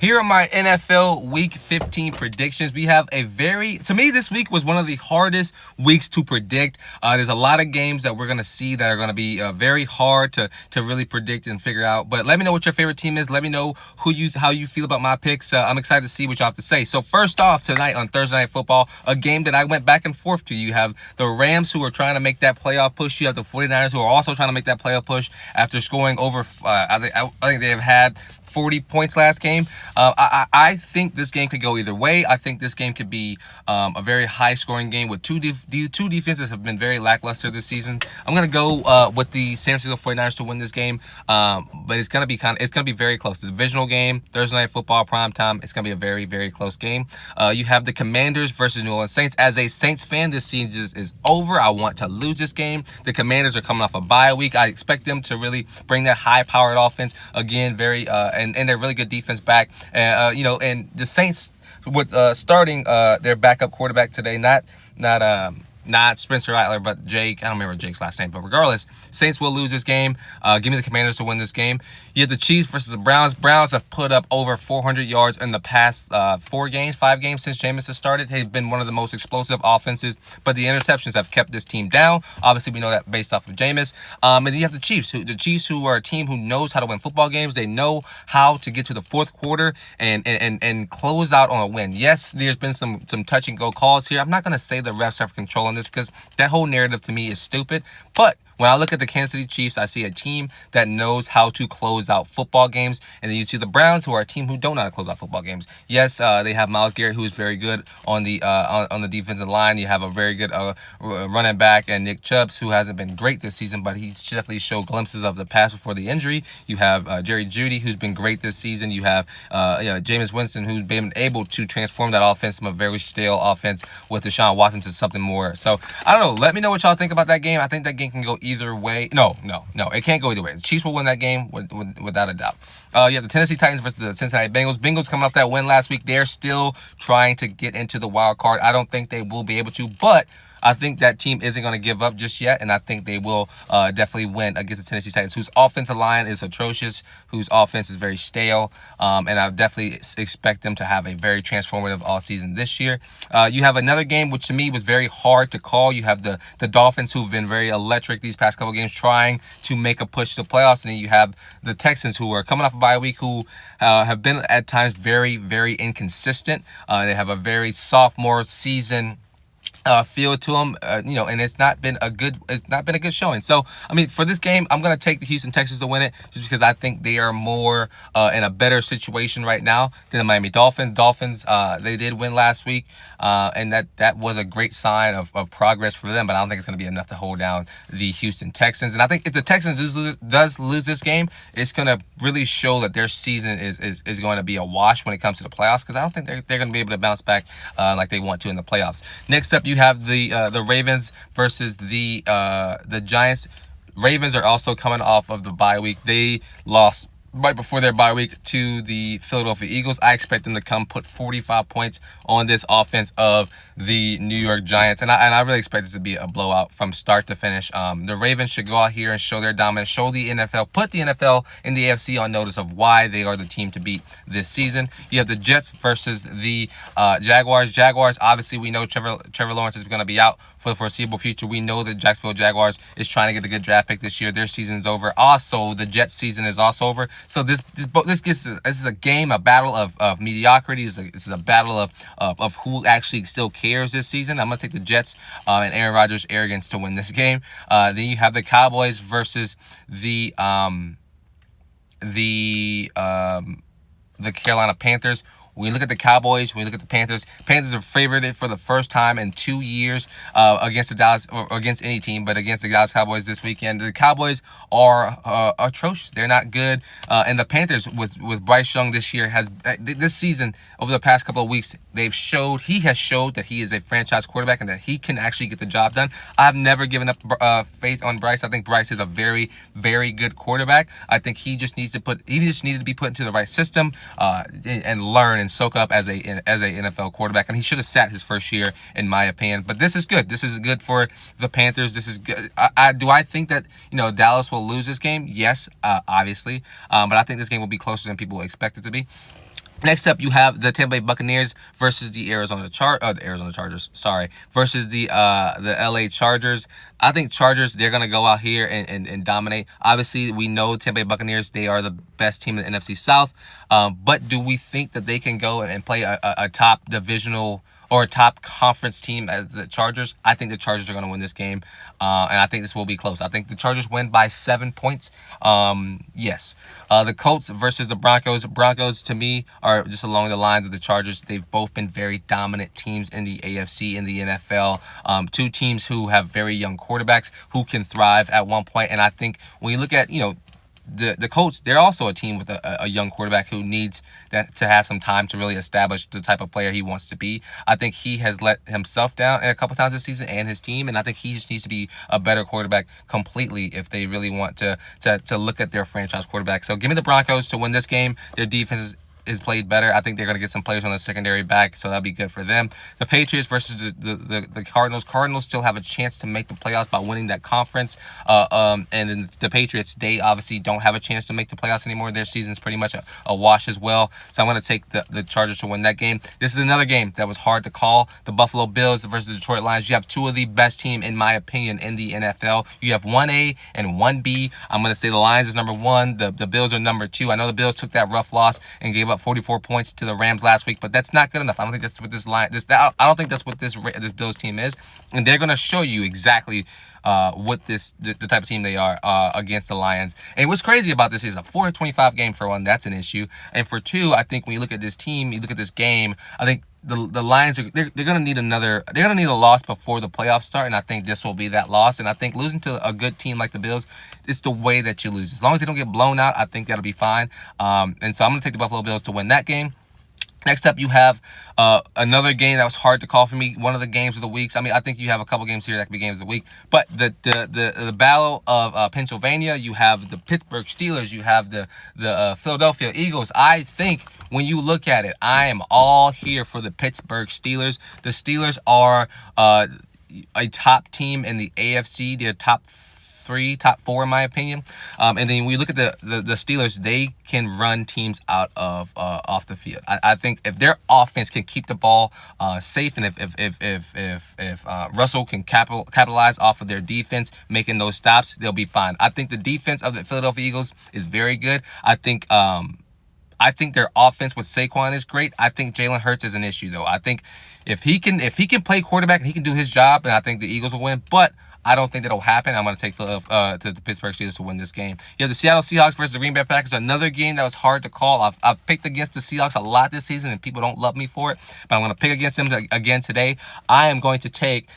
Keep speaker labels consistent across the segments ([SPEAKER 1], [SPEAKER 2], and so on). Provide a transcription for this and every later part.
[SPEAKER 1] Here are my NFL Week 15 predictions. We have to me, this week was one of the hardest weeks to predict. There's a lot of games that we're going to see that are going to be very hard to really predict and figure out. But let me know what your favorite team is. Let me know how you feel about my picks. I'm excited to see what you have to say. So first off, tonight on Thursday Night Football, a game that I went back and forth to. You have the Rams, who are trying to make that playoff push. You have the 49ers, who are also trying to make that playoff push after scoring over, I think they have had 40 points last game. I think this game could go either way. I think this game could be a very high-scoring game with two defenses have been very lackluster this season. I'm gonna go with the San Francisco 49ers to win this game, but it's gonna be very close. The divisional game, Thursday Night Football, prime time. It's gonna be a very, very close game. You have the Commanders versus New Orleans Saints. As a Saints fan, this season is over. I want to lose this game. The Commanders are coming off a bye week. I expect them to really bring that high-powered offense again. And they're really good defense back. And the Saints with starting their backup quarterback today, not Spencer Rattler, but Jake. I don't remember Jake's last name, but regardless, Saints will lose this game. Give me the Commanders to win this game. You have the Chiefs versus the Browns. Browns have put up over 400 yards in the past 5 games since Jameis has started. They've been one of the most explosive offenses, but the interceptions have kept this team down. Obviously, we know that based off of Jameis. And then you have the Chiefs, who are a team who knows how to win football games. They know how to get to the fourth quarter and close out on a win. Yes, there's been some touch and go calls here. I'm not going to say the refs have control on this because that whole narrative to me is stupid, but when I look at the Kansas City Chiefs, I see a team that knows how to close out football games. And then you see the Browns, who are a team who don't know how to close out football games. Yes, they have Myles Garrett, who is very good on the defensive line. You have a very good running back, and Nick Chubb, who hasn't been great this season, but he's definitely showed glimpses of the past before the injury. You have Jerry Jeudy, who's been great this season. You have Jameis Winston, who's been able to transform that offense from a very stale offense with Deshaun Watson to something more. So, I don't know. Let me know what y'all think about that game. I think that game can go either way. No, it can't go either way. The Chiefs will win that game without a doubt. You have the Tennessee Titans versus the Cincinnati Bengals. Bengals coming off that win last week. They're still trying to get into the wild card. I don't think they will be able to, but I think that team isn't going to give up just yet, and I think they will definitely win against the Tennessee Titans, whose offensive line is atrocious, whose offense is very stale, and I definitely expect them to have a very transformative offseason this year. You have another game, which to me was very hard to call. You have the Dolphins, who've been very electric these past couple games, trying to make a push to the playoffs, and then you have the Texans, who are coming off a bye week, who have been at times very, very inconsistent. They have a very sophomore season feel to them, and it's not been a good showing. So, I mean, for this game, I'm going to take the Houston Texans to win it just because I think they are more in a better situation right now than the Miami Dolphins. Dolphins, they did win last week, and that was a great sign of progress for them, but I don't think it's going to be enough to hold down the Houston Texans. And I think if the Texans does lose this game, it's going to really show that their season is going to be a wash when it comes to the playoffs, because I don't think they're going to be able to bounce back like they want to in the playoffs. Next up, you have the Ravens versus the Giants. Ravens are also coming off of the bye week. They lost right before their bye week to the Philadelphia Eagles. I expect them to come put 45 points on this offense of the New York Giants. And I really expect this to be a blowout from start to finish. The Ravens should go out here and show their dominance, show the NFL, put the NFL and the AFC on notice of why they are the team to beat this season. You have the Jets versus the Jaguars. Jaguars, obviously, we know Trevor Lawrence is going to be out for the foreseeable future. We know that Jacksonville Jaguars is trying to get a good draft pick this year. Their season's over. Also, the Jets season is also over. So this is a game, a battle of mediocrity. This is a battle of who actually still cares this season. I'm gonna take the Jets and Aaron Rodgers' arrogance to win this game. Then you have the Cowboys versus the Carolina Panthers. When you look at the Cowboys, when you look at the Panthers are favored for the first time in 2 years against the Dallas, or against any team, but against the Dallas Cowboys this weekend. The Cowboys are atrocious. They're not good. And the Panthers with Bryce Young this year this season, over the past couple of weeks, he has showed that he is a franchise quarterback and that he can actually get the job done. I've never given up faith on Bryce. I think Bryce is a very, very good quarterback. I think he just needed to be put into the right system and learn and soak up as a NFL quarterback, and he should have sat his first year, in my opinion. But this is good. This is good for the Panthers. This is good. Do I think that Dallas will lose this game? Yes, obviously. But I think this game will be closer than people expect it to be. Next up, you have the Tampa Bay Buccaneers versus the Arizona Chargers. Sorry, versus the LA Chargers. I think Chargers, they're gonna go out here and dominate. Obviously, we know Tampa Bay Buccaneers, they are the best team in the NFC South. But do we think that they can go and play a top divisional or a top conference team as the Chargers? I think the Chargers are going to win this game, and I think this will be close. I think the Chargers win by 7 points. Yes. The Colts versus the Broncos. Broncos, to me, are just along the lines of the Chargers. They've both been very dominant teams in the AFC, in the NFL. Two teams who have very young quarterbacks who can thrive at one point. And I think when you look at, the Colts, they're also a team with a young quarterback who needs that to have some time to really establish the type of player he wants to be. I think he has let himself down a couple times this season and his team, and I think he just needs to be a better quarterback completely if they really want to look at their franchise quarterback. So give me the Broncos to win this game. Their defense is played better. I think they're going to get some players on the secondary back, so that'll be good for them. The Patriots versus the Cardinals. Cardinals still have a chance to make the playoffs by winning that conference. And then the Patriots, they obviously don't have a chance to make the playoffs anymore. Their season's pretty much a wash as well. So I'm going to take the Chargers to win that game. This is another game that was hard to call. The Buffalo Bills versus the Detroit Lions. You have two of the best teams, in my opinion, in the NFL. You have 1A and 1B. I'm going to say the Lions is number 1. The Bills are number 2. I know the Bills took that rough loss and gave up 44 points to the Rams last week, but that's not good enough. I don't think that's what I don't think that's what this Bills team is, and they're gonna show you exactly what the type of team they are against the Lions. And what's crazy about this is a 4-25 game for one. That's an issue, and for two, I think when you look at this team, you look at this game, I think the Lions they're gonna need a loss before the playoffs start, and I think this will be that loss. And I think losing to a good team like the Bills is the way that you lose. As long as they don't get blown out, I think that'll be fine. And so I'm gonna take the Buffalo Bills to win that game. Next up, you have another game that was hard to call for me. One of the games of the weeks. I mean, I think you have a couple games here that could be games of the week. But the Battle of Pennsylvania, you have the Pittsburgh Steelers, you have the Philadelphia Eagles. I think when you look at it, I am all here for the Pittsburgh Steelers. The Steelers are a top team in the AFC. They're top 4 in my opinion. And then when you look at the Steelers, they can run teams out of off the field. I think if their offense can keep the ball safe, and if Russell can capitalize off of their defense, making those stops, they'll be fine. I think the defense of the Philadelphia Eagles is very good. I think their offense with Saquon is great. I think Jalen Hurts is an issue, though. I think if he can play quarterback and he can do his job, then I think the Eagles will win. But I don't think that'll happen. I'm going to take to the Pittsburgh Steelers to win this game. You have the Seattle Seahawks versus the Green Bay Packers. Another game that was hard to call. I've picked against the Seahawks a lot this season, and people don't love me for it. But I'm going to pick against them again today. I am going to take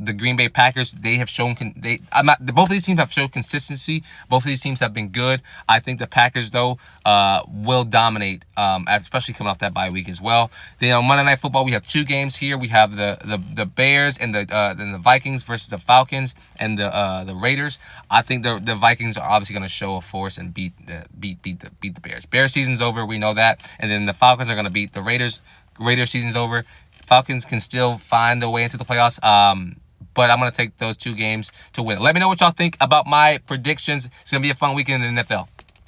[SPEAKER 1] the Green Bay Packers. They have shown both of these teams have shown consistency. Both of these teams have been good. I think the Packers, though, will dominate, especially coming off that bye week as well. Then on Monday Night Football, we have two games here. We have the Bears and the Vikings versus the Falcons and the Raiders. I think the Vikings are obviously going to show a force and beat the Bears. Bears season's over. We know that. And then the Falcons are going to beat the Raiders. Raiders season's over. Falcons can still find a way into the playoffs. But I'm going to take those two games to win. Let me know what y'all think about my predictions. It's going to be a fun weekend in the NFL.